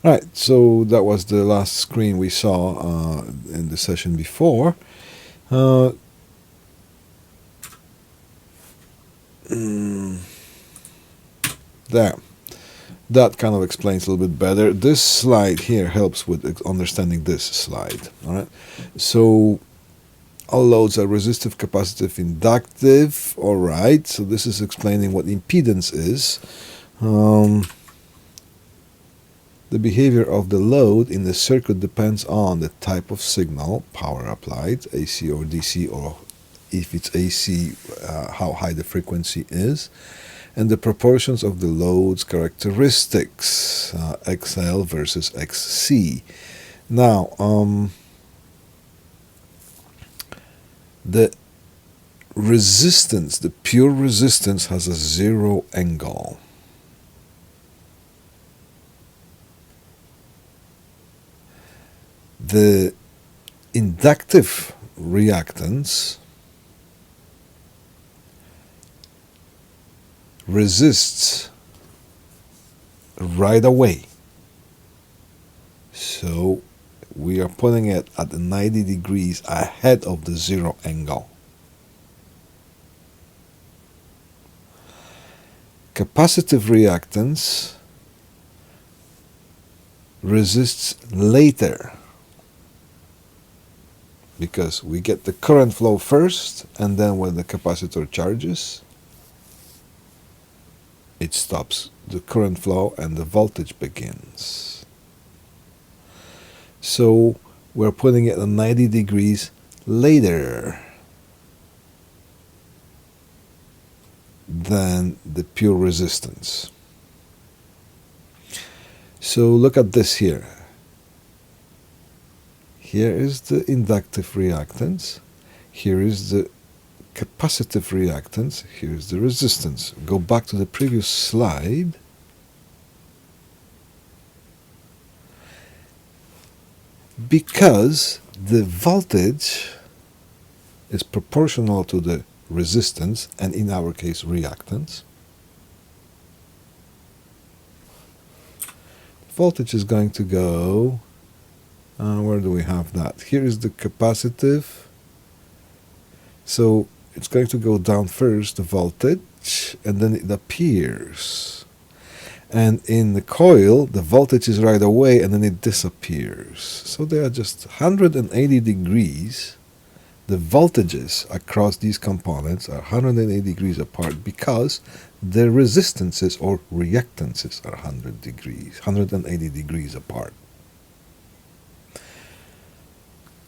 Right, so that was the last screen we saw in the session before. Uh, there. That kind of explains a little bit better. This slide here helps with understanding this slide. All right. So all loads are resistive, capacitive, inductive. All right. So this is explaining what impedance is. The behavior of the load in the circuit depends on the type of signal, power applied, AC or DC, or if it's AC, how high the frequency is, and the proportions of the load's characteristics, XL versus XC. Now, the resistance, the pure resistance, has a zero angle. The inductive reactance resists right away. So we are putting it at 90 degrees ahead of the zero angle. Capacitive reactance resists later, because we get the current flow first, and then when the capacitor charges, it stops the current flow and the voltage begins. So we're putting it at 90 degrees later than the pure resistance. So look at this here. Here is the inductive reactance. Here is the capacitive reactance. Here is the resistance. Go back to the previous slide. Because the voltage is proportional to the resistance, and in our case reactance, voltage is going to go, where do we have that? Here is the capacitive. So it's going to go down first, the voltage, and then it appears. And in the coil, the voltage is right away, and then it disappears. So they are just 180 degrees. The voltages across these components are 180 degrees apart because their resistances or reactances are 180 degrees apart.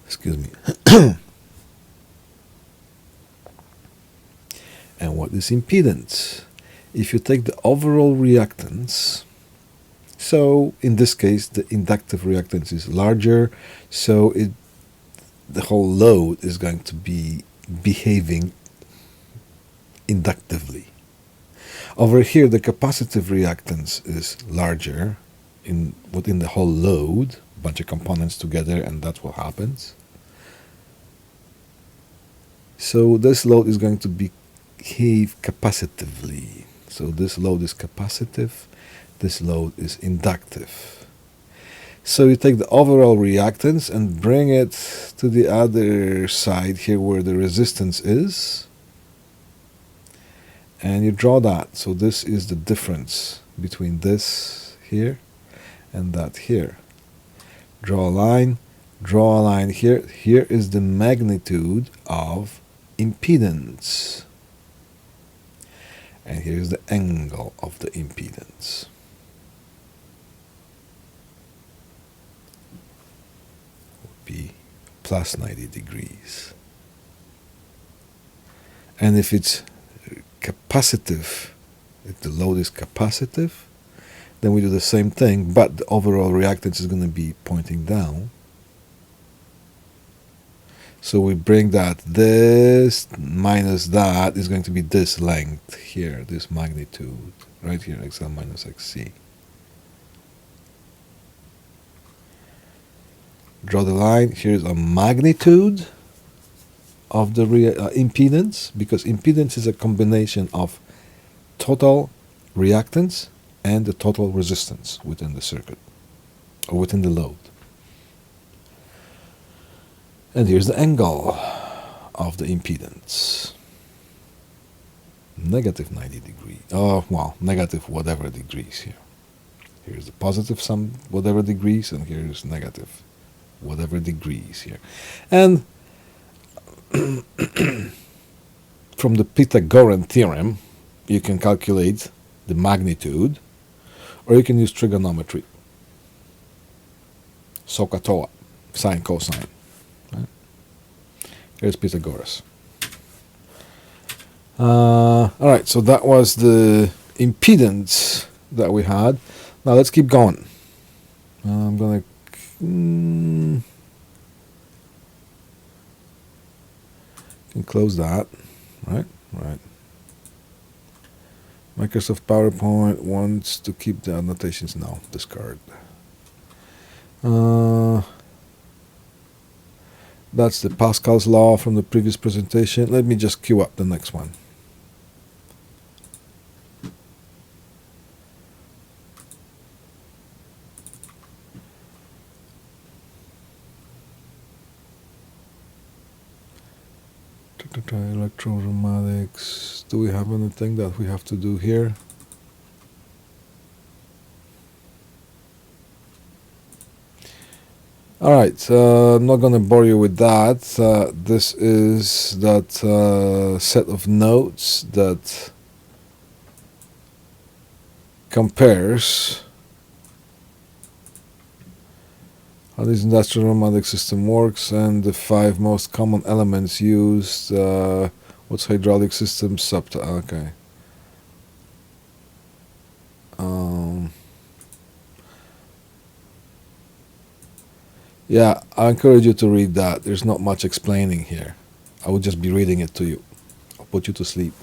Excuse me. And what is impedance? If you take the overall reactance, so in this case the inductive reactance is larger, so the whole load is going to be behaving inductively. Over here the capacitive reactance is larger within the whole load, a bunch of components together, and that's what happens. So this load is going to behave capacitively. So this load is capacitive, this load is inductive. So you take the overall reactance and bring it to the other side here where the resistance is, and you draw that. So this is the difference between this here and that here. Draw a line here. Here is the magnitude of impedance. And here's the angle of the impedance. Would be plus 90 degrees. And if it's capacitive, if the load is capacitive, then we do the same thing, but the overall reactance is going to be pointing down. So we bring that, this minus that is going to be this length here, this magnitude, right here, XL minus XC. Draw the line, here's a magnitude of the impedance, because impedance is a combination of total reactance and the total resistance within the circuit. or within the load. And here's the angle of the impedance. Negative 90 degrees. Oh, well, negative whatever degrees here. Here's the positive some whatever degrees, and here's negative whatever degrees here. And from the Pythagorean theorem, you can calculate the magnitude, or you can use trigonometry. SOHCAHTOA, sine, cosine. Right? Here's Pythagoras. Alright, so that was the impedance that we had. Now let's keep going. I'm going to can close that. Right. Microsoft PowerPoint wants to keep the annotations. No, discard. That's the Pascal's law from the previous presentation. Let me just queue up the next one. Electromagnetic. Do we have anything that we have to do here? Alright, I'm not going to bore you with that. This is that set of notes that compares how this industrial pneumatic system works and the 5 most common elements used. What's hydraulic system? Okay. Yeah, I encourage you to read that. There's not much explaining here. I would just be reading it to you. I'll put you to sleep.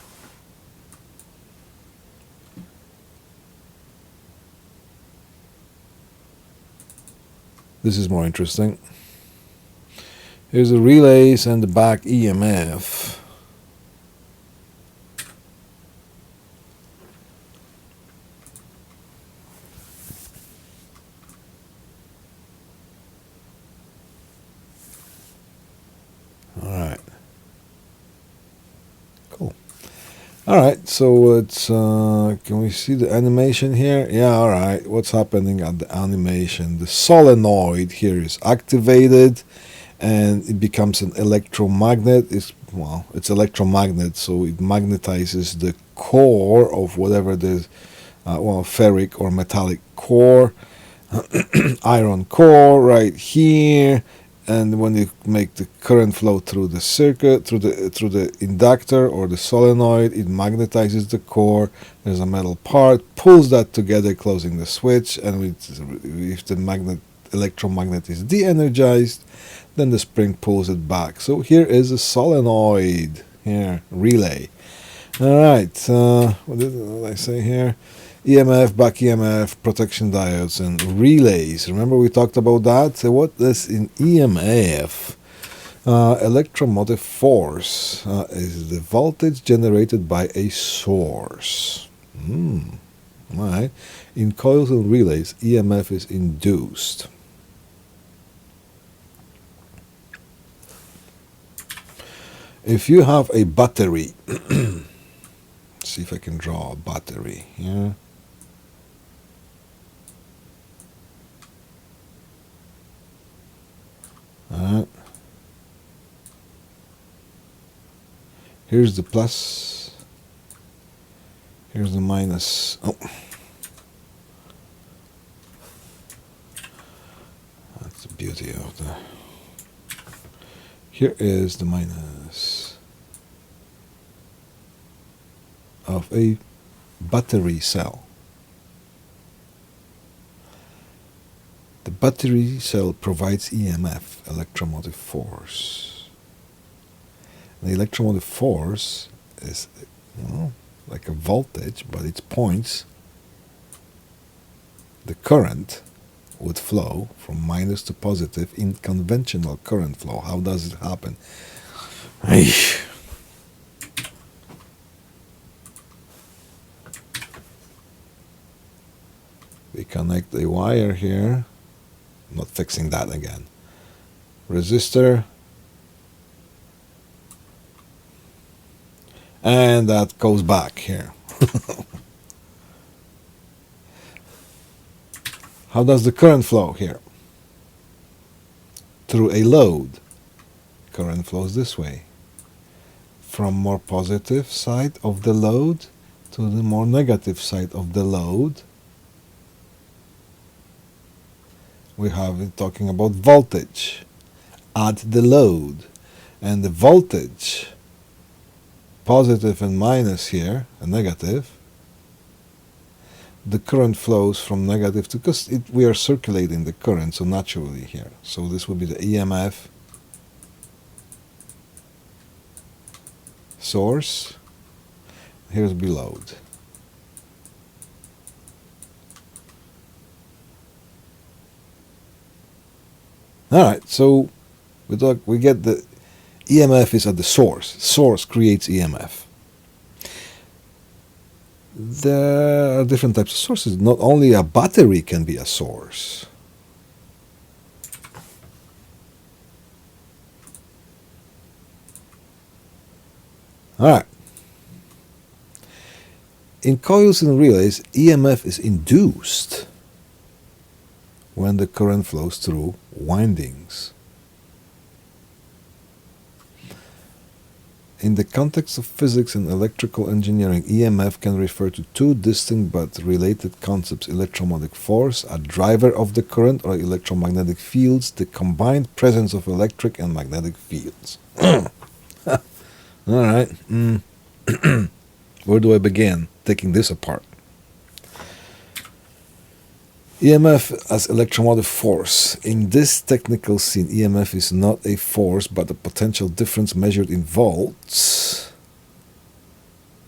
This is more interesting. Here's the relays and the back EMF. Alright. Cool. Alright, so it's can we see the animation here? Yeah, alright. What's happening at the animation? The solenoid here is activated and it becomes an electromagnet. It's electromagnet, so it magnetizes the core of whatever the ferric or metallic core, iron core right here. And when you make the current flow through the circuit, through the inductor or the solenoid, it magnetizes the core. There's a metal part, pulls that together, closing the switch. And if the electromagnet is de-energized, then the spring pulls it back. So here is a solenoid, here, relay. All right, what did I say here? EMF, back EMF, protection diodes, and relays. Remember we talked about that? So what is in EMF? Electromotive force is the voltage generated by a source. All right. In coils and relays, EMF is induced. If you have a battery, see if I can draw a battery here. Here's the plus, here's the minus. That's the beauty of the. Here is the minus of a battery cell. The battery cell provides EMF, electromotive force. The electromotive force is like a voltage, but it's points. The current would flow from minus to positive in conventional current flow. How does it happen? We connect a wire here I'm not fixing that again. Resistor. And that goes back here. How does the current flow here? Through a load. Current flows this way. From more positive side of the load to the more negative side of the load. We have it talking about voltage at the load. And the voltage, positive and minus here, and negative, the current flows from negative to, because we are circulating the current, so naturally here. So this would be the EMF source. Here's the load. Alright, so we get the EMF is at the source. Source creates EMF. There are different types of sources. Not only a battery can be a source. Alright. In coils and relays, EMF is induced when the current flows through windings. In the context of physics and electrical engineering, EMF can refer to two distinct but related concepts: electromotive force, a driver of the current, or electromagnetic fields, the combined presence of electric and magnetic fields. Alright. Where do I begin taking this apart? EMF as electromotive force. In this technical scene, EMF is not a force but a potential difference measured in volts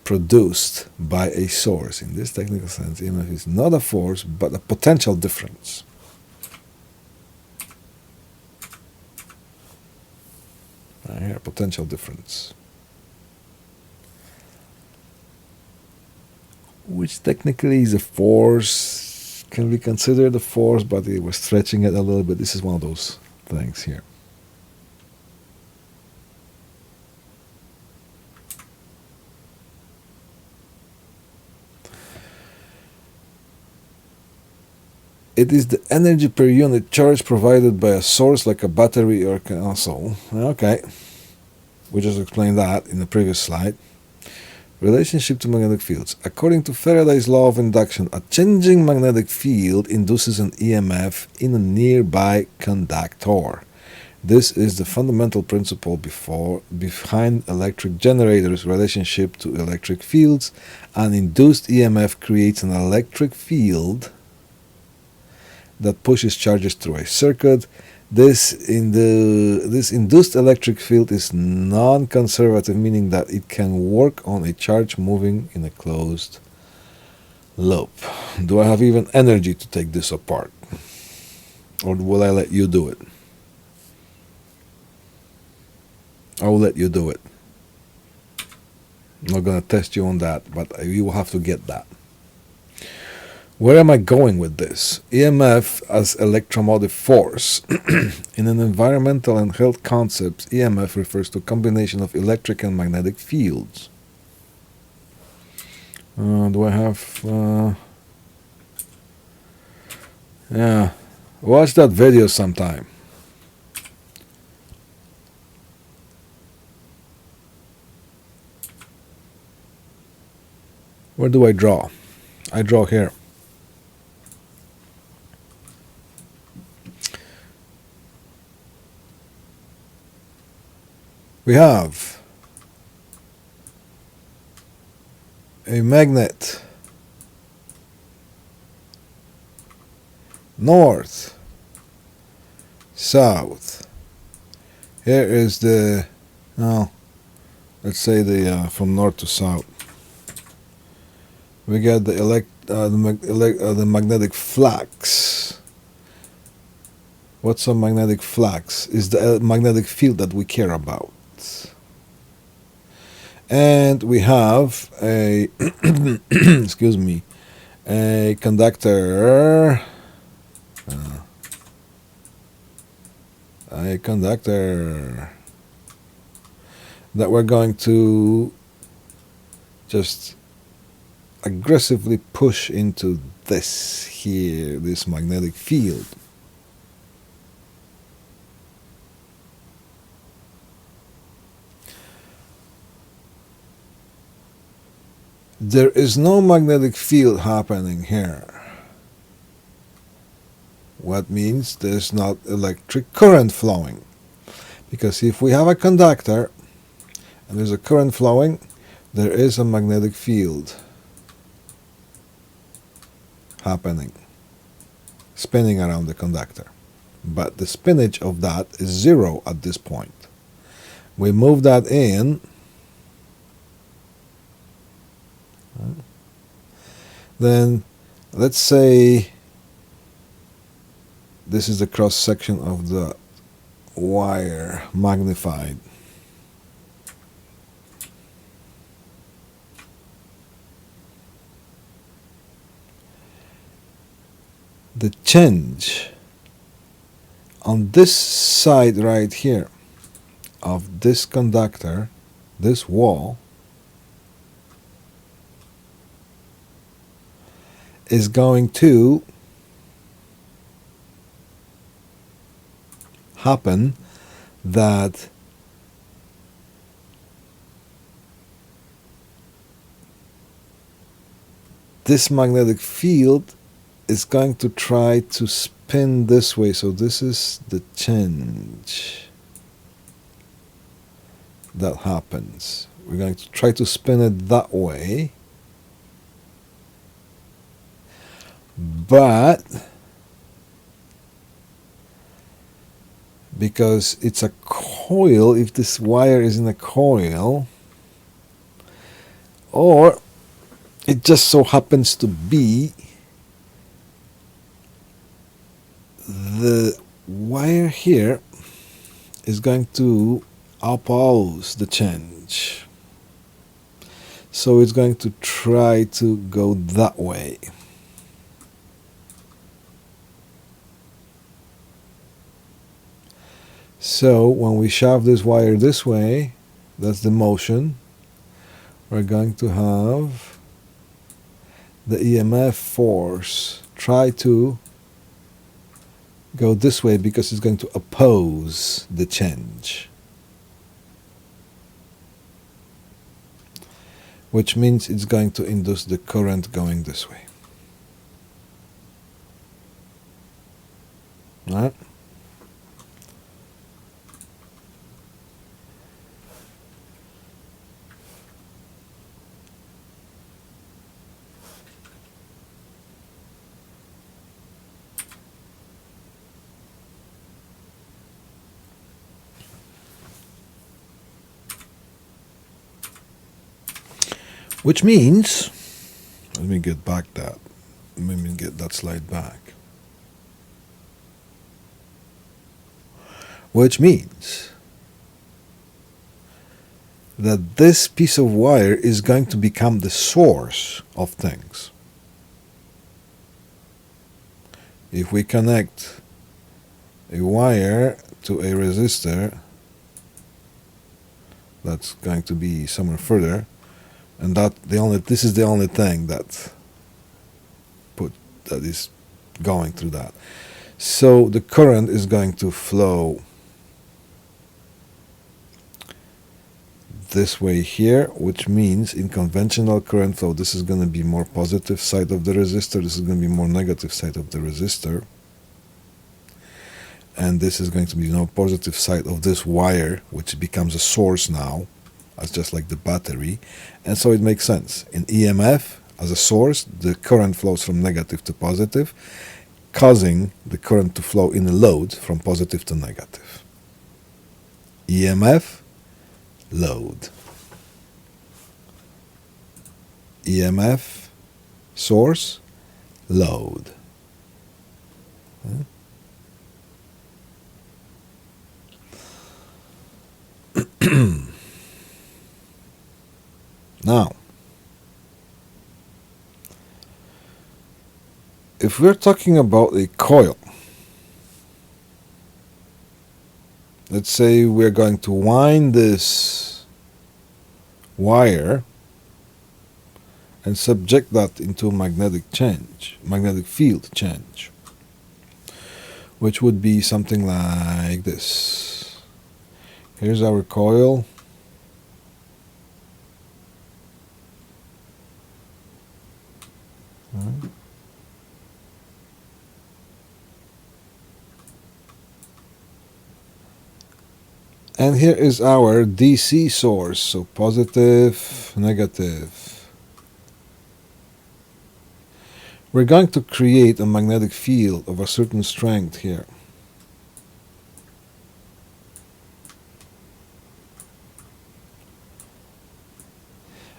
produced by a source. In this technical sense, EMF is not a force but a potential difference. Right here, potential difference. Which technically is a force. Can be considered a force, but we're stretching it a little bit. This is one of those things here. It is the energy per unit charge provided by a source like a battery or console. Okay, we just explained that in the previous slide. Relationship to magnetic fields. According to Faraday's law of induction, a changing magnetic field induces an EMF in a nearby conductor. This is the fundamental principle behind electric generators' relationship to electric fields. An induced EMF creates an electric field that pushes charges through a circuit. This induced electric field is non-conservative, meaning that it can work on a charge moving in a closed loop. Do I have even energy to take this apart? Or will I let you do it? I will let you do it. I'm not going to test you on that, but you will have to get that. Where am I going with this? EMF as electromotive force. In an environmental and health concepts, EMF refers to a combination of electric and magnetic fields. Do I have... yeah, watch that video sometime. Where do I draw? I draw here. We have a magnet, north, south. Here is the, let's say the from north to south. We got the magnetic flux. What's a magnetic flux? Is the magnetic field that we care about. And we have a excuse me, a conductor. conductor that we're going to just aggressively push into this here, this magnetic field. There is no magnetic field happening here. What means there's not electric current flowing. Because if we have a conductor and there's a current flowing, there is a magnetic field happening, spinning around the conductor. But the spinach of that is 0 at this point. We move that in, then let's say this is the cross section of the wire magnified. The change on this side right here of this conductor, this wall, is going to happen that this magnetic field is going to try to spin this way. So this is the change that happens. We're going to try to spin it that way. But because it's a coil, if this wire is in a coil, or it just so happens to be the wire here is going to oppose the change. So it's going to try to go that way. So when we shove this wire this way, that's the motion, we're going to have the EMF force try to go this way because it's going to oppose the change. Which means it's going to induce the current going this way. Right? Which means, let me get back that, let me get that slide back. Which means that this piece of wire is going to become the source of things. If we connect a wire to a resistor, that's going to be somewhere further, and this is the only thing that is going through that. So the current is going to flow this way here, which means in conventional current flow, this is going to be more positive side of the resistor, this is going to be more negative side of the resistor, and this is going to be positive side of this wire, which becomes a source now. It's just like the battery, and so it makes sense. In EMF, as a source, the current flows from negative to positive, causing the current to flow in a load from positive to negative. EMF, load. EMF, source, load. Now, if we're talking about a coil, let's say we're going to wind this wire and subject that into magnetic field change, which would be something like this. Here's our coil. And here is our DC source, so positive, negative. We're going to create a magnetic field of a certain strength here.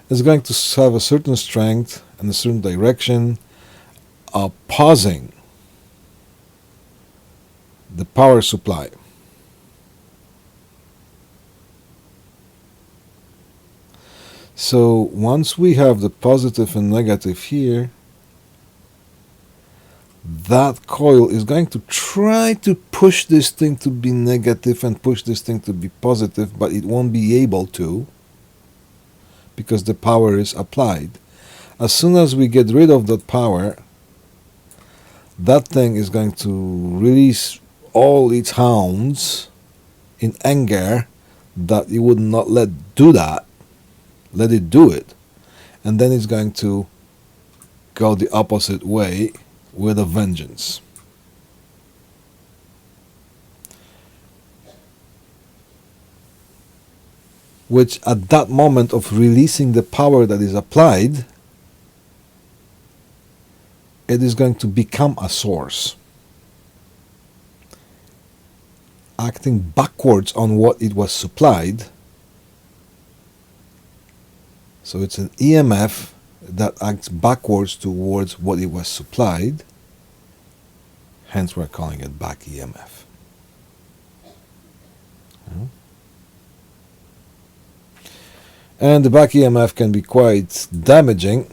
It's going to have a certain strength and a certain direction, opposing the power supply. So once we have the positive and negative here, that coil is going to try to push this thing to be negative and push this thing to be positive, but it won't be able to because the power is applied. As soon as we get rid of that power, that thing is going to release all its hounds in anger that it would not let it do it, and then it's going to go the opposite way with a vengeance. Which at that moment of releasing the power that is applied, it is going to become a source, acting backwards on what it was supplied. So it's an EMF that acts backwards towards what it was supplied. Hence we're calling it back EMF. And the back EMF can be quite damaging.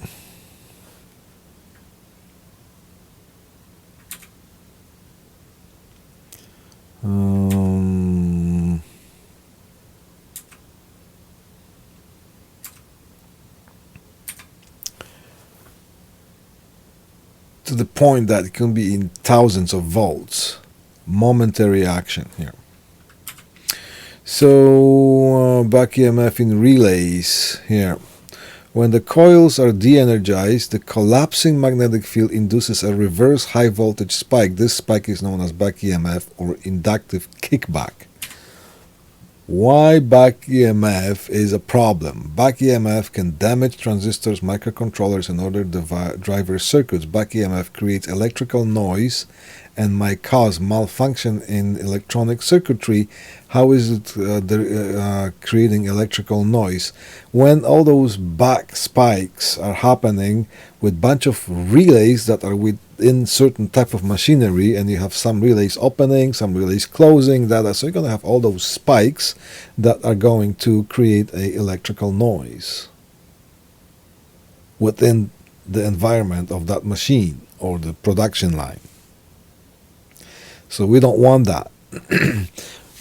To the point that it can be in thousands of volts. Momentary action here. So back EMF in relays here. When the coils are de-energized, the collapsing magnetic field induces a reverse high voltage spike. This spike is known as back EMF or inductive kickback. Why back EMF is a problem? Back EMF can damage transistors, microcontrollers, and other driver circuits. Back EMF creates electrical noise and might cause malfunction in electronic circuitry. How is it creating electrical noise? When all those back spikes are happening with bunch of relays that are within certain type of machinery, and you have some relays opening, some relays closing, so you're going to have all those spikes that are going to create a electrical noise within the environment of that machine or the production line. So we don't want that.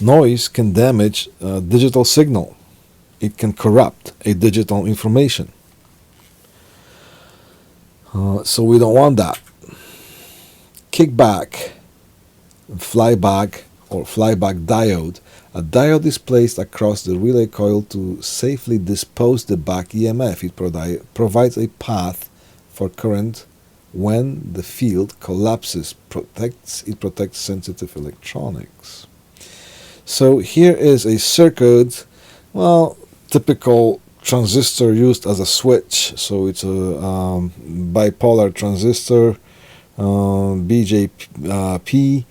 Noise can damage a digital signal. It can corrupt a digital information. So we don't want that. Kickback, flyback, or flyback diode. A diode is placed across the relay coil to safely dispose the back EMF. It provides a path for current when the field collapses. It protects sensitive electronics. So here is a circuit, well, typical transistor used as a switch. So it's a bipolar transistor, BJP,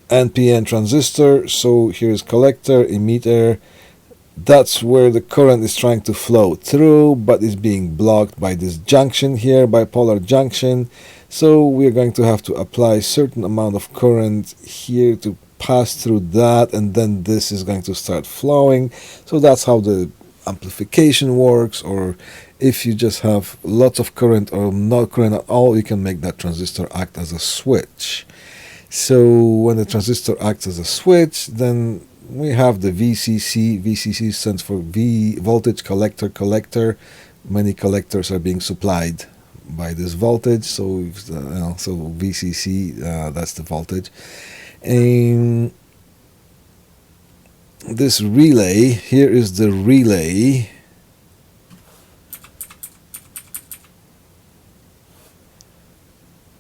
NPN transistor. So here's collector, emitter. That's where the current is trying to flow through, but is being blocked by this junction here, bipolar junction. So we're going to have to apply a certain amount of current here to pass through that, and then this is going to start flowing. So that's how the amplification works. Or if you just have lots of current or no current at all, you can make that transistor act as a switch. So when the transistor acts as a switch, then we have the VCC. VCC stands for voltage collector collector. Many collectors are being supplied by this voltage, so so VCC, that's the voltage. And this relay, here is the relay.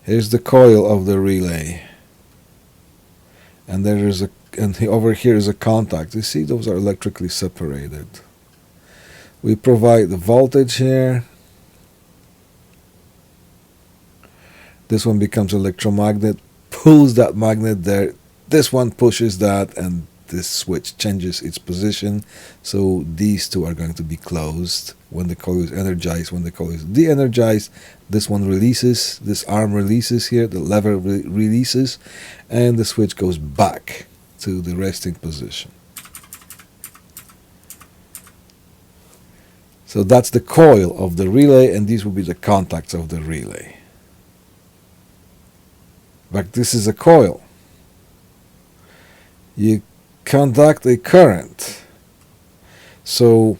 Here's the coil of the relay. And there is over here is a contact. You see, those are electrically separated. We provide the voltage here. This one becomes electromagnet, pulls that magnet there. This one pushes that, and this switch changes its position. So these two are going to be closed when the coil is energized. When the coil is de-energized, this one releases, this arm releases here, the lever releases, and the switch goes back to the resting position. So that's the coil of the relay, and these will be the contacts of the relay. But this is a coil. You conduct a current. So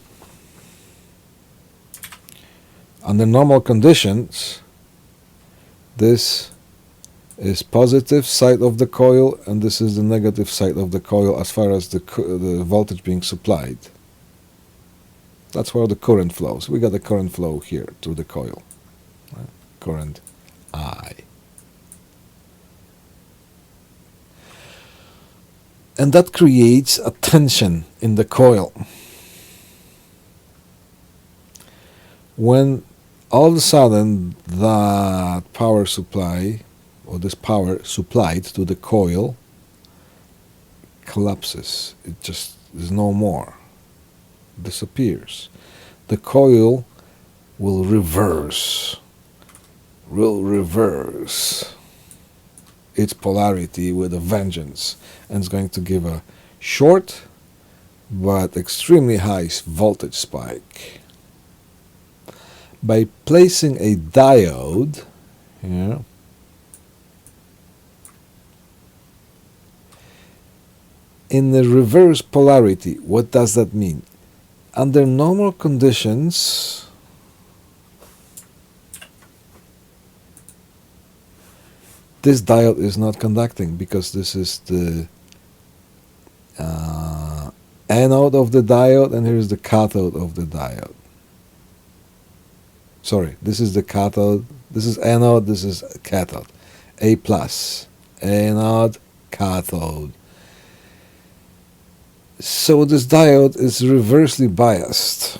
under normal conditions, this is positive side of the coil, and this is the negative side of the coil as far as the voltage being supplied. That's where the current flows. We got the current flow here through the coil. Right? Current I. And that creates a tension in the coil. When all of a sudden that power supply, or this power supplied to the coil, collapses. It just is no more. Disappears. The coil will reverse its polarity with a vengeance, and it's going to give a short but extremely high voltage spike. By placing a diode here, in the reverse polarity, what does that mean? Under normal conditions, this diode is not conducting, because this is the anode of the diode, and here is the cathode of the diode. Sorry, this is the cathode, this is anode, this is cathode. A plus, anode, cathode. So this diode is reversely biased.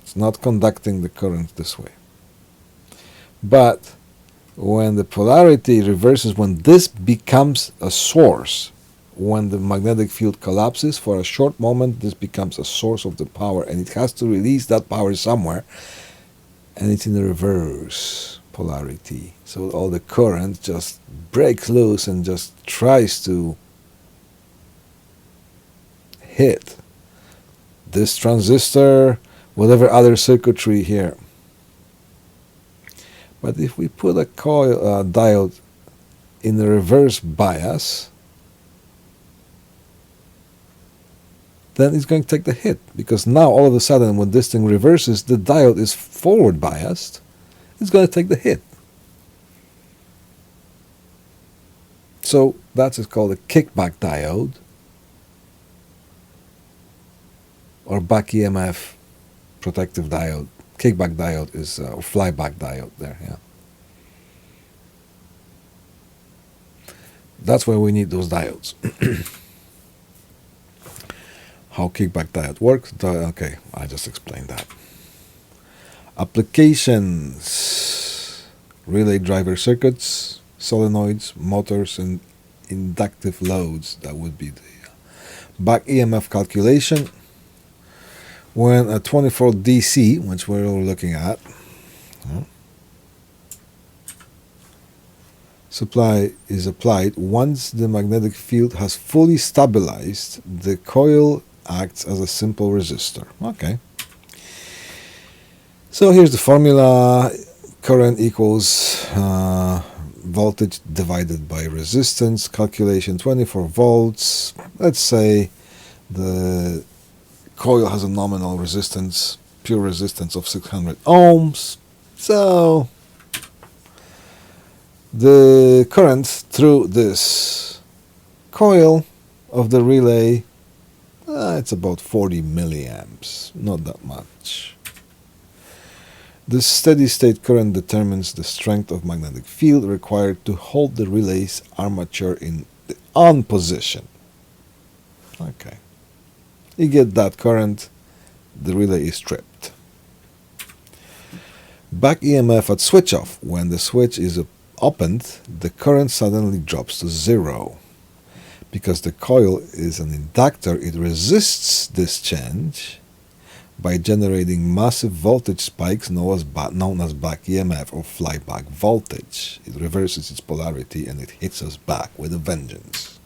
It's not conducting the current this way. But when the polarity reverses, when this becomes a source, when the magnetic field collapses, for a short moment this becomes a source of the power, and it has to release that power somewhere, and it's in the reverse polarity. So all the current just breaks loose and just tries to hit this transistor, whatever other circuitry here. But if we put a diode in the reverse bias, then it's going to take the hit, because now all of a sudden when this thing reverses, the diode is forward biased, it's going to take the hit. So that's called a kickback diode, or back EMF protective diode. Kickback diode is or flyback diode there, yeah. That's why we need those diodes. How kickback diode works, okay, I just explained that. Applications: relay driver circuits, solenoids, motors, and inductive loads. That would be the back EMF calculation. When a 24 DC, which we're looking at, supply is applied, once the magnetic field has fully stabilized, the coil acts as a simple resistor. Okay. So here's the formula. Current equals voltage divided by resistance, calculation 24 volts. Let's say the coil has a nominal resistance, pure resistance of 600 ohms. So the current through this coil of the relay, it's about 40 milliamps, not that much. The steady state current determines the strength of magnetic field required to hold the relay's armature in the on position. Okay. You get that current, the relay is tripped. Back EMF at switch off. When the switch is opened, the current suddenly drops to 0. Because the coil is an inductor, it resists this change by generating massive voltage spikes known as back EMF or flyback voltage. It reverses its polarity and it hits us back with a vengeance.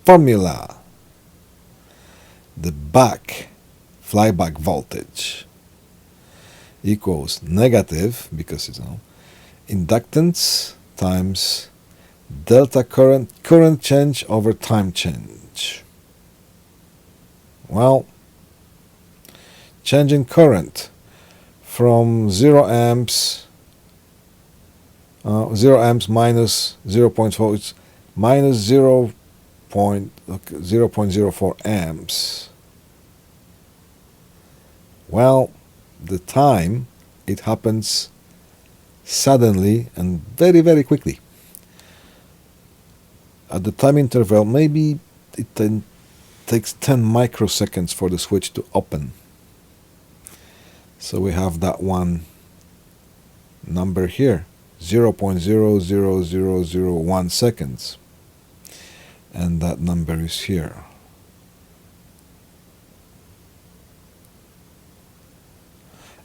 Formula: the flyback voltage equals negative, because it's inductance times delta current change over time change. Well, change in current from 0 amps minus 0.4, it's minus 0.04 amps. Well, the time, it happens suddenly and very, very quickly. At the time interval, maybe it takes 10 microseconds for the switch to open. So we have that one number here, 0.00001 seconds. And that number is here.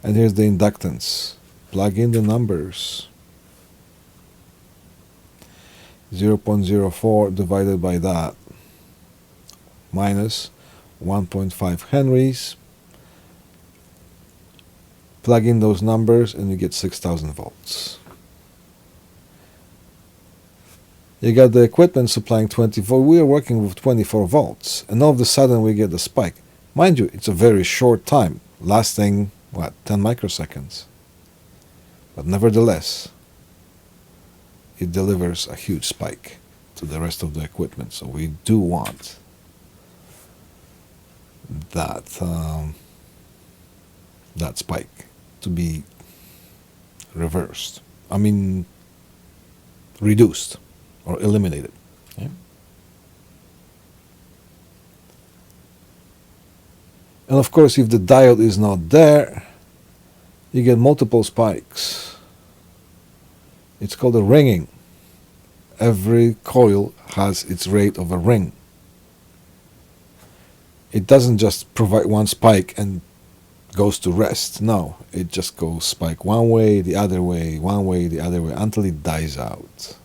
And here's the inductance. Plug in the numbers. 0.04 divided by that, minus 1.5 henries. Plug in those numbers and you get 6,000 volts. You got the equipment supplying 24. We are working with 24 volts, and all of a sudden we get the spike. Mind you, it's a very short time, lasting, 10 microseconds. But nevertheless, it delivers a huge spike to the rest of the equipment. So we do want that that spike to be reversed. I mean, reduced or eliminated. Okay? And of course, if the diode is not there, you get multiple spikes. It's called a ringing. Every coil has its rate of a ring. It doesn't just provide one spike and goes to rest. No, it just goes spike one way, the other way, one way, the other way, until it dies out.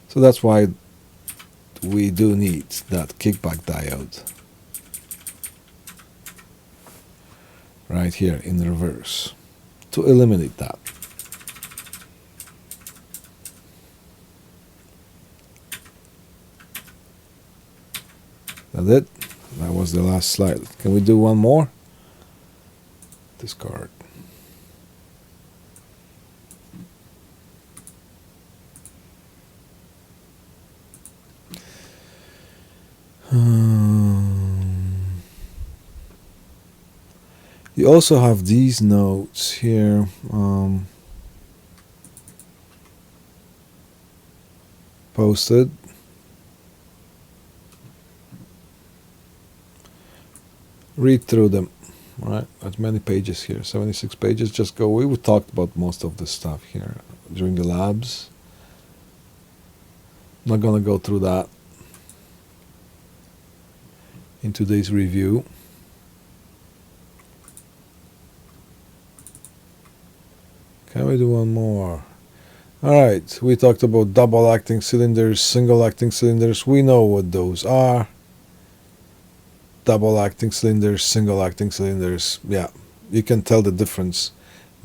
So that's why we do need that kickback diode right here in reverse to eliminate that. That's it. That was the last slide. Can we do one more? Discard. You also have these notes here. Posted. Read through them. Right, that's many pages here, 76 pages. Just go. We talked about most of this stuff here during the labs. Not gonna go through that in today's review. Can we do one more? Alright, we talked about double acting cylinders, single acting cylinders. We know what those are. double acting cylinders, single acting cylinders. Yeah, you can tell the difference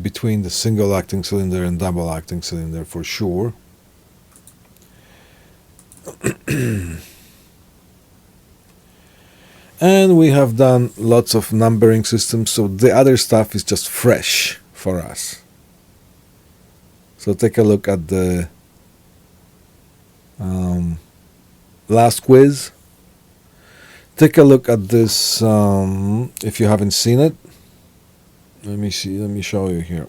between the single acting cylinder and double acting cylinder for sure. And we have done lots of numbering systems, so the other stuff is just fresh for us. So take a look at the last quiz. Take a look at this if you haven't seen it. Let me show you here.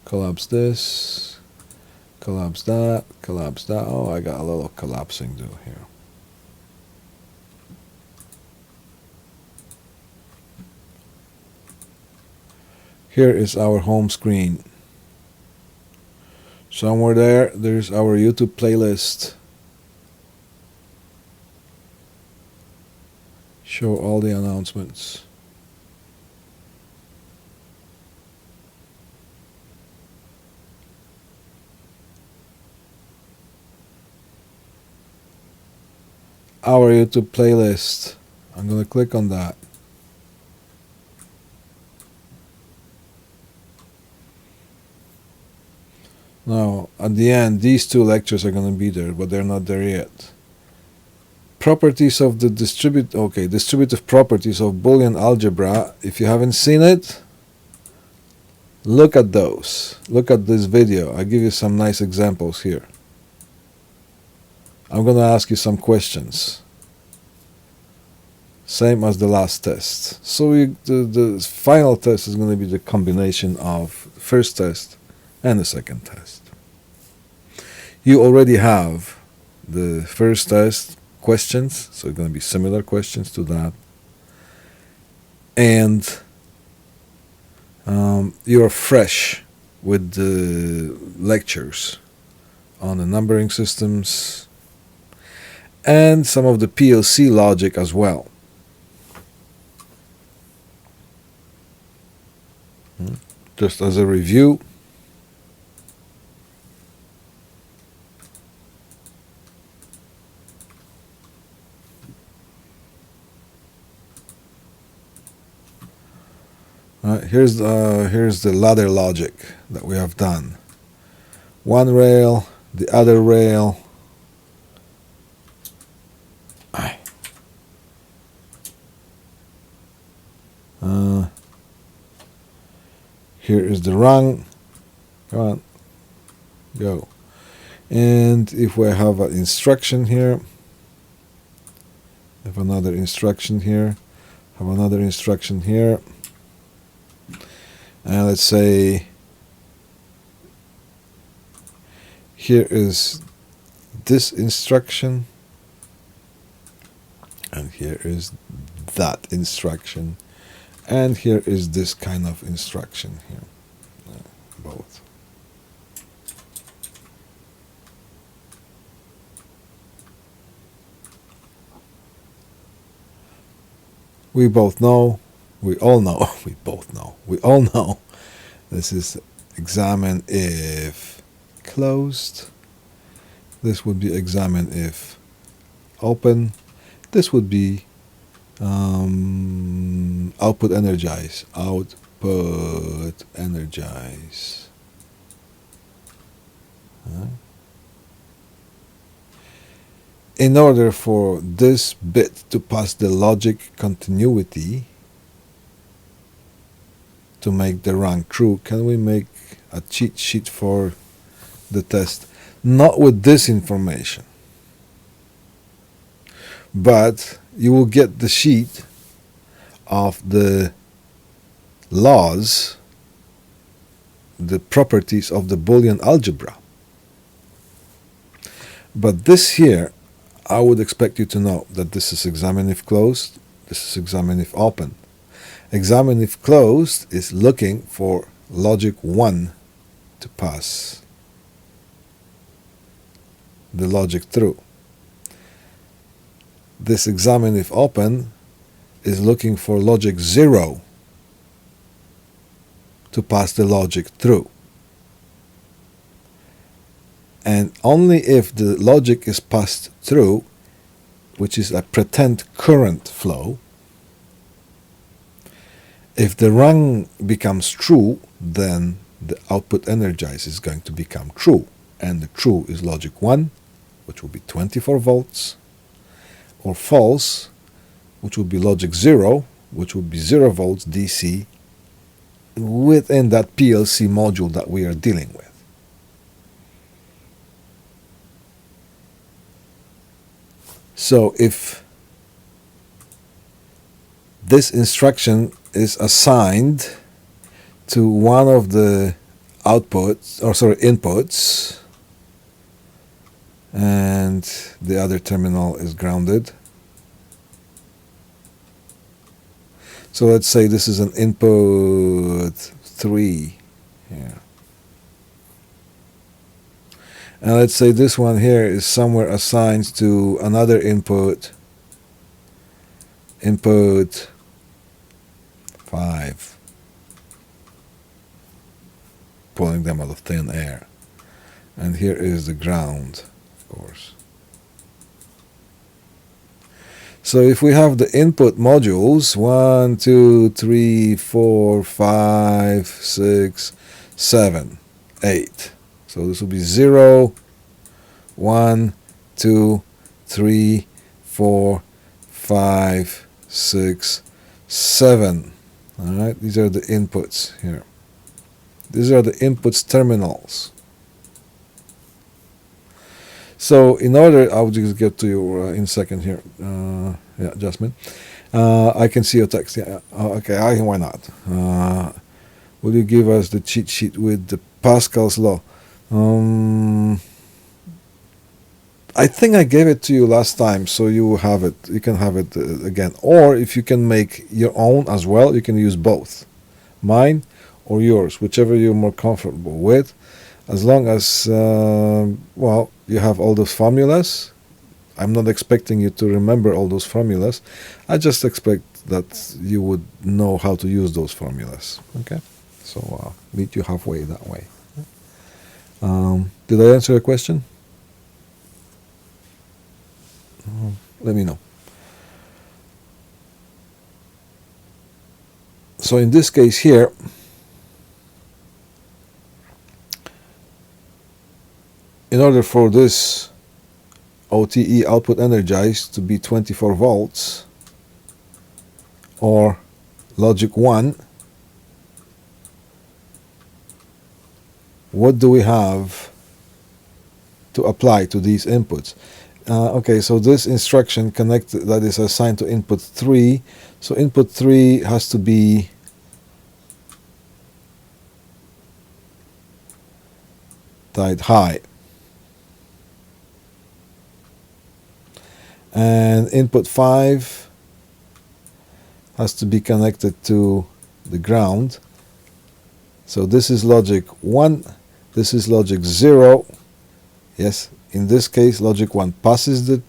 Collapse this, collapse that, collapse that. Oh, I got a little collapsing to do here. Here is our home screen. Somewhere there's our YouTube playlist. Show all the announcements. Our YouTube playlist. I'm going to click on that. Now, at the end, these two lectures are going to be there, but they're not there yet. Properties of the distributive properties of Boolean algebra. If you haven't seen it, look at those. Look at this video. I give you some nice examples here. I'm going to ask you some questions. Same as the last test. So the final test is going to be the combination of the first test and the second test. You already have the first test questions, so it's going to be similar questions to that. And you're fresh with the lectures on the numbering systems and some of the PLC logic as well. Just as a review, here's the ladder logic that we have done. One rail, the other rail. Here is the rung. Come on, go. And if we have an instruction here, have another instruction here, have another instruction here, and let's say here is this instruction, and here is that instruction, and here is this kind of instruction here. Both. We both know, we all know, we both know, we all know this is examine if closed. This would be examine if open. This would be output energize. Output energize. In order for this bit to pass the logic continuity to make the run true, can we make a cheat sheet for the test? Not with this information, but you will get the sheet of the laws, the properties of the Boolean algebra. But this here, I would expect you to know that this is examine if closed, this is examine if open. Examine if closed is looking for logic 1 to pass the logic through. This examine if open is looking for logic 0 to pass the logic through. And only if the logic is passed through, which is a pretend current flow, if the rung becomes true, then the output energized is going to become true. And the true is logic 1, which will be 24 volts, or false, which will be logic 0, which will be 0 volts DC within that PLC module that we are dealing with. So if this instruction is assigned to one of the inputs, and the other terminal is grounded. So let's say this is an input 3 here. And let's say this one here is somewhere assigned to another input 5. Pulling them out of thin air. And here is the ground, of course. So if we have the input modules 1, 2, 3, 4, 5, 6, 7, 8. So this will be 0, 1, 2, 3, 4, 5, 6, 7. Alright, these are the inputs here. These are the inputs terminals. So in order, I'll just get to you in a second here. Yeah, Jasmine. I can see your text. Yeah. Okay, why not? Will you give us the cheat sheet with the Pascal's law? I think I gave it to you last time, so you have it. You can have it again. Or if you can make your own as well, you can use both. Mine or yours, whichever you're more comfortable with. As long as, well, you have all those formulas. I'm not expecting you to remember all those formulas. I just expect that you would know how to use those formulas. Okay? So, meet you halfway that way. Did I answer your question? Let me know. So in this case here, in order for this OTE output energized to be 24 volts or logic 1, what do we have to apply to these inputs? Okay, so this instruction connected that is assigned to input 3. So input 3 has to be tied high. And input 5 has to be connected to the ground. So this is logic 1, this is logic 0. Yes, in this case logic 1 passes the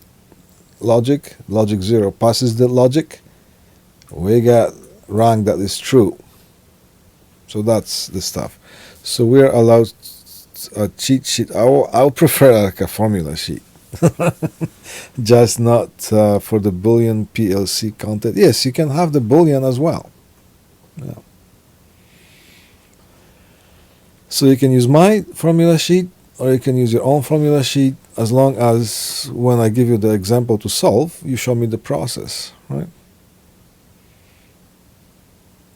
logic 0 passes the logic. We got rung that is true. So that's the stuff. So we are allowed a cheat sheet. I'll prefer like a formula sheet. Just not for the Boolean PLC content. Yes, you can have the Boolean as well. Yeah. So you can use my formula sheet or you can use your own formula sheet, as long as when I give you the example to solve, you show me the process, right?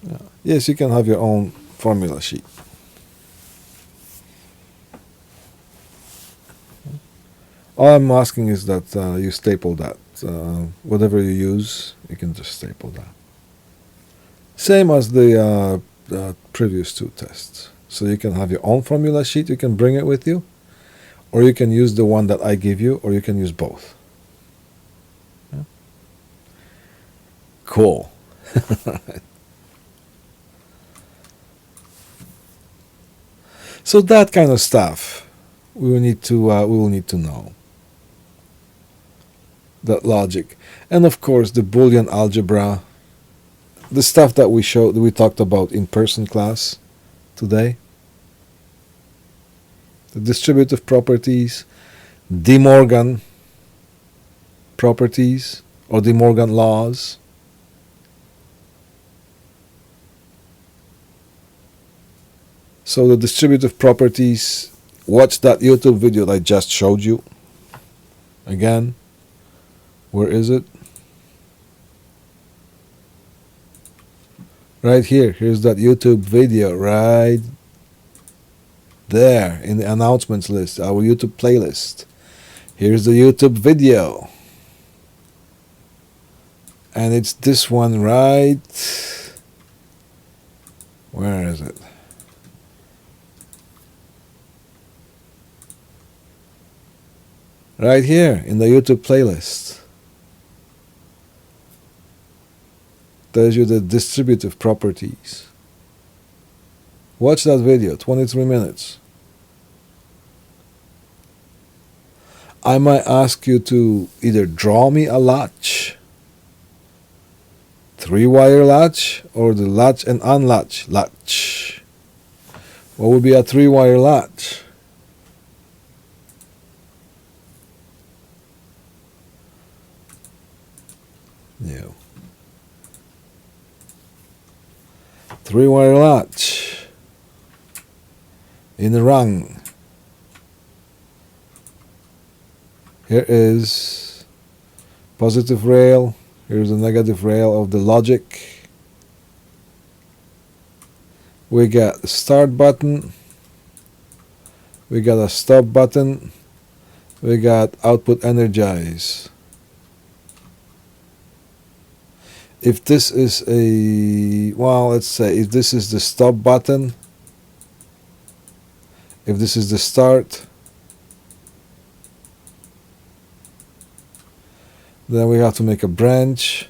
Yeah. Yes, you can have your own formula sheet. All I'm asking is that you staple that. Whatever you use, you can just staple that. Same as the previous two tests. So you can have your own formula sheet, you can bring it with you, or you can use the one that I give you, or you can use both. Yeah. Cool. So that kind of stuff we will need to know. That logic, and of course the Boolean algebra, the stuff that we talked about in person class today. the distributive properties, De Morgan properties, or De Morgan laws. So the distributive properties, watch that YouTube video that I just showed you. Again, where is it? Right here. Here's that YouTube video right there in the announcements list, our YouTube playlist. Here's the YouTube video. And it's this one right. Where is it? Right here in the YouTube playlist. Tells you the distributive properties. Watch that video, 23 minutes. I might ask you to either draw me a latch, 3-wire latch, or the latch and unlatch latch. What would be a 3-wire latch? Yeah. 3-wire latch in the rung. Here is positive rail. Here's the negative rail of the logic. We got a start button. We got a stop button. We got output energize. If this is a, well, let's say if this is the stop button, if this is the start, then we have to make a branch,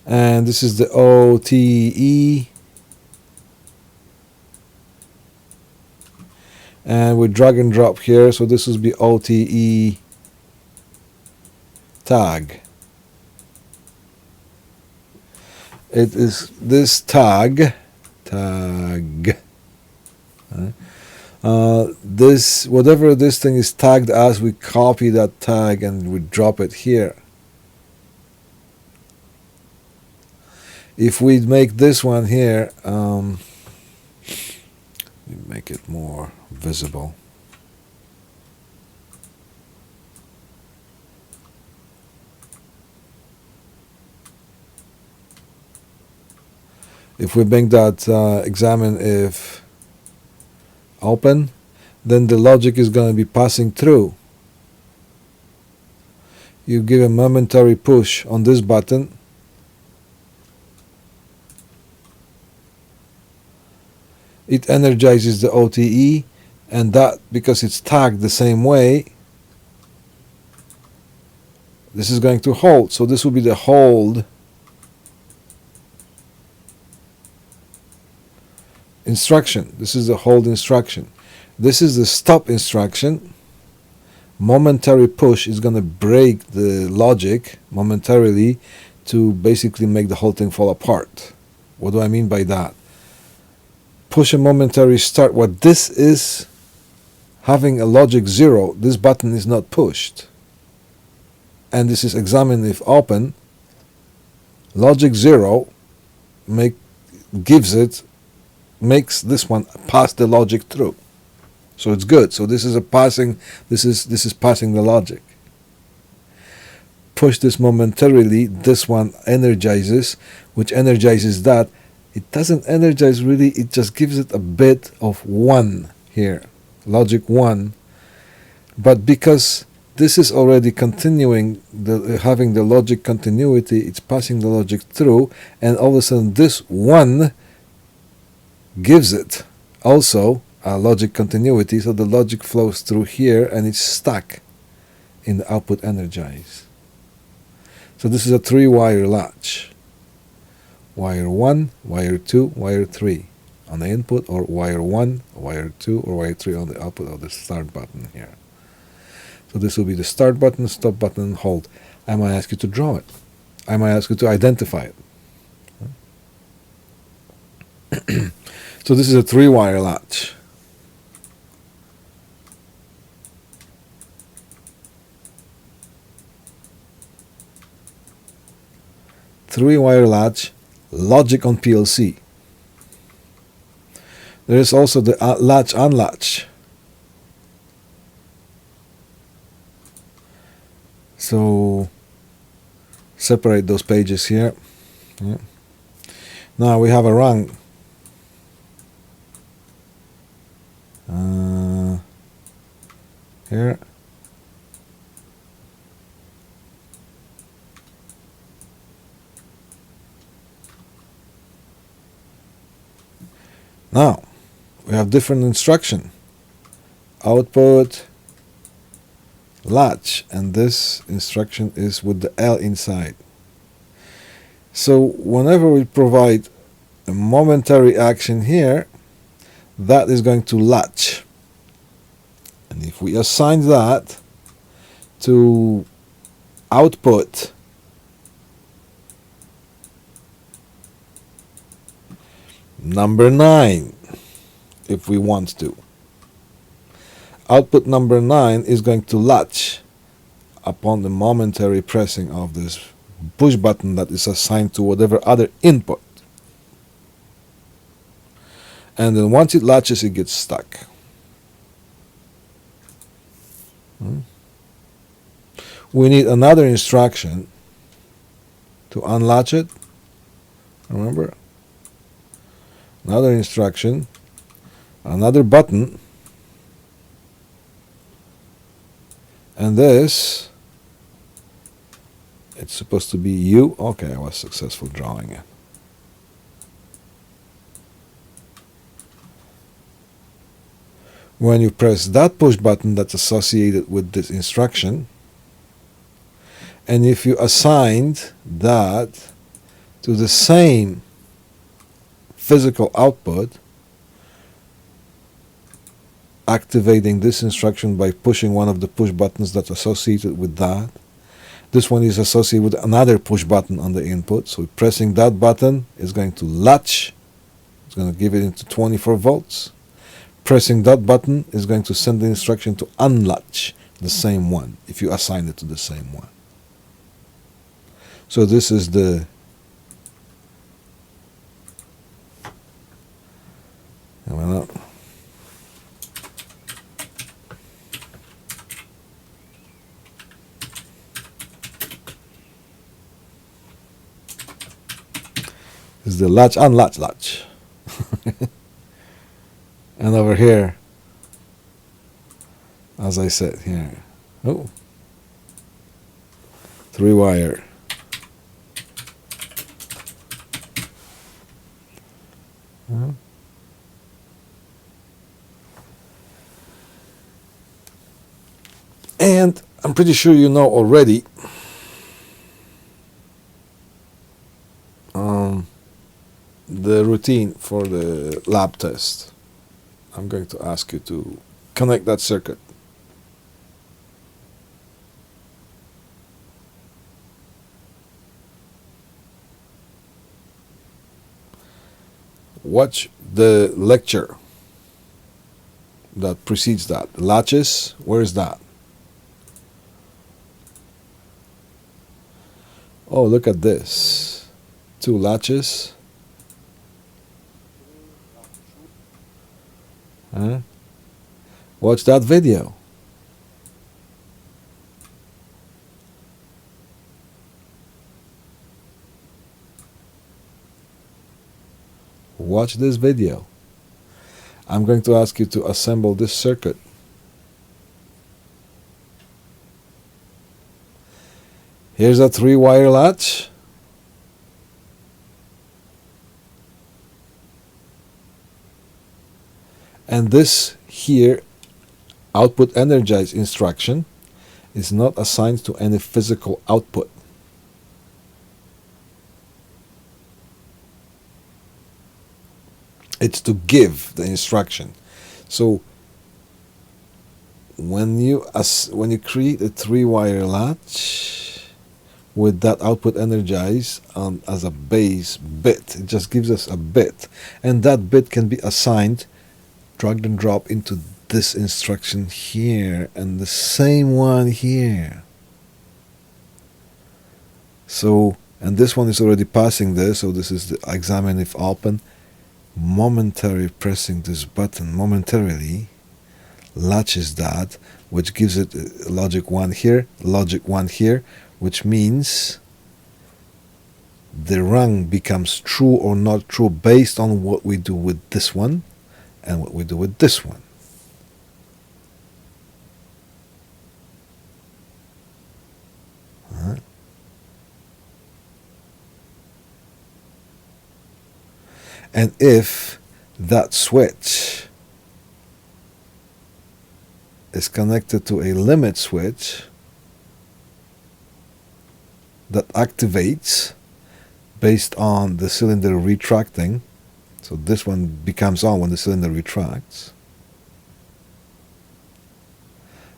and this is the OTE, and we drag and drop here, so this will be OTE tag. It is this tag, this, whatever this thing is tagged as, we copy that tag and we drop it here. If we make this one here, make it more visible. If we make that examine if open, then the logic is going to be passing through. You give a momentary push on this button, it energizes the OTE, and that, because it's tagged the same way, this is going to hold. So this will be the hold instruction. This is the hold instruction. This is the stop instruction. Momentary push is going to break the logic momentarily to basically make the whole thing fall apart. What do I mean by that? Push a momentary start. What this is, having a logic 0, this button is not pushed. And this is examine if open. Logic 0 makes this one pass the logic through, so it's good. So this is a passing. This is passing the logic. Push this momentarily. This one energizes, which energizes that. It doesn't energize really. It just gives it a bit of 1 here, logic 1. But because this is already continuing, having the logic continuity, it's passing the logic through, and all of a sudden this 1 gives it also a logic continuity, so the logic flows through here and it's stuck in the output energize. So this is a 3-wire latch. Wire 1, wire 2, wire 3 on the input, or wire 1, wire 2, or wire 3 on the output of the start button here. So this will be the start button, stop button, and hold. I might ask you to draw it. I might ask you to identify it. So this is a 3-wire latch. 3-wire latch, logic on PLC. There is also the latch unlatch. So separate those pages here. Yeah. Now we have a rung. Here. Now we have different instruction. Output, latch, and this instruction is with the L inside. So whenever we provide a momentary action here, that is going to latch. And if we assign that to output, number 9, if we want to, output number 9 is going to latch upon the momentary pressing of this push button that is assigned to whatever other input. And then once it latches, it gets stuck. We need another instruction to unlatch it. Remember? Another instruction, another button, and this, it's supposed to be U. Okay, I was successful drawing it. When you press that push button that's associated with this instruction, and if you assigned that to the same physical output, activating this instruction by pushing one of the push buttons that's associated with that. This one is associated with another push button on the input, so pressing that button is going to latch. It's going to give it into 24 volts. Pressing that button is going to send the instruction to unlatch the same one, if you assign it to the same one. So this is the is the latch unlatch latch. And over here, as I said here, 3-wire. And I'm pretty sure you know already the routine for the lab test. I'm going to ask you to connect that circuit. Watch the lecture that precedes that. Latches, where is that? Oh, look at this. 2 latches. Watch that video. Watch this video. I'm going to ask you to assemble this circuit. Here's a 3-wire latch. And this here, output energize instruction, is not assigned to any physical output. It's to give the instruction. So when you create a 3-wire latch with that output energize as a base bit, it just gives us a bit, and that bit can be assigned, drag and drop into this instruction here, and the same one here. So, and this one is already passing this, so this is the examine if open. Momentarily pressing this button momentarily latches that, which gives it logic 1 here, logic 1 here, which means the rung becomes true or not true based on what we do with this one and what we do with this one. And if that switch is connected to a limit switch that activates based on the cylinder retracting, so this one becomes on when the cylinder retracts,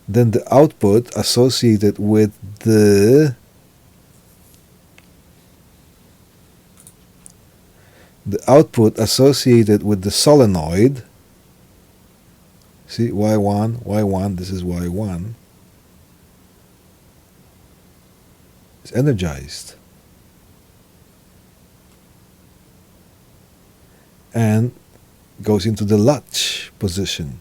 then the output associated with the solenoid, see, Y1, this is Y1, is energized. And goes into the latch position.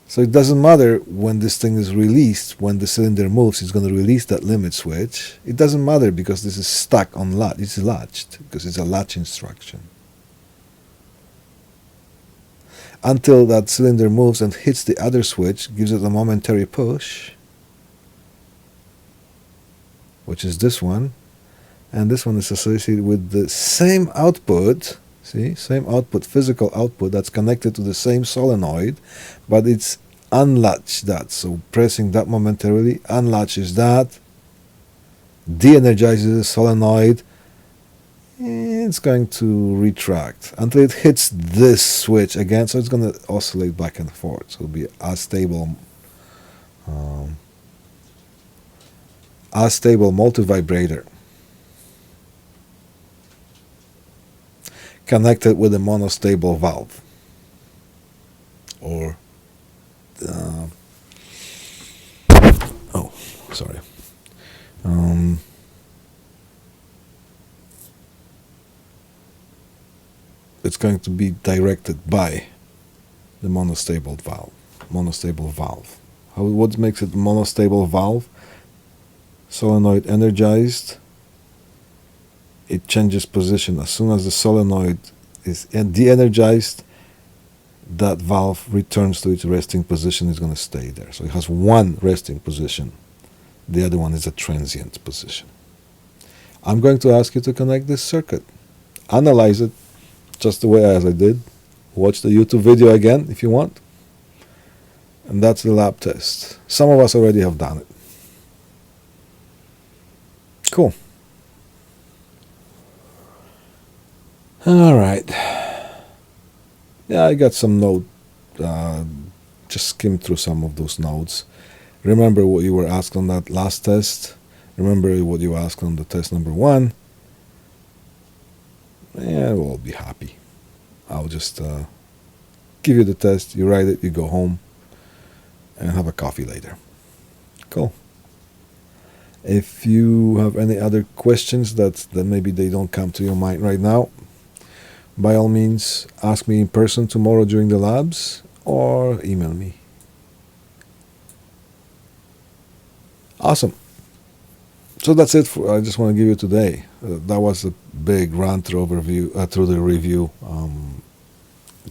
So it doesn't matter when this thing is released, when the cylinder moves, it's going to release that limit switch. It doesn't matter because this is stuck on latch. It's latched because it's a latch instruction. Until that cylinder moves and hits the other switch, gives it a momentary push, which is this one. And this one is associated with the same output. See, same output, physical output that's connected to the same solenoid, but it's unlatched that. So pressing that momentarily unlatches that, de-energizes the solenoid. It's going to retract until it hits this switch again. So it's going to oscillate back and forth. So it'll be astable multivibrator, connected with a monostable valve, or it's going to be directed by the monostable valve. What makes it monostable valve? Solenoid energized, it changes position. As soon as the solenoid is de-energized, that valve returns to its resting position. It's going to stay there. So it has one resting position. The other one is a transient position. I'm going to ask you to connect this circuit. Analyze it just the way as I did. Watch the YouTube video again if you want. And that's the lab test. Some of us already have done it. Cool. All right. Yeah, I got some note. Just skimmed through some of those notes. Remember what you were asked on that last test. Remember what you were asked on the test number 1. Yeah, we'll be happy. I'll just give you the test. You write it. You go home and have a coffee later. Cool. If you have any other questions that maybe they don't come to your mind right now, by all means, ask me in person tomorrow during the labs or email me. Awesome. So that's it. I just want to give you today. That was a big run through the review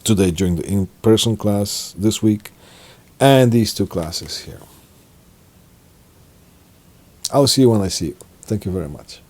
today during the in-person class this week and these 2 classes here. I'll see you when I see you. Thank you very much.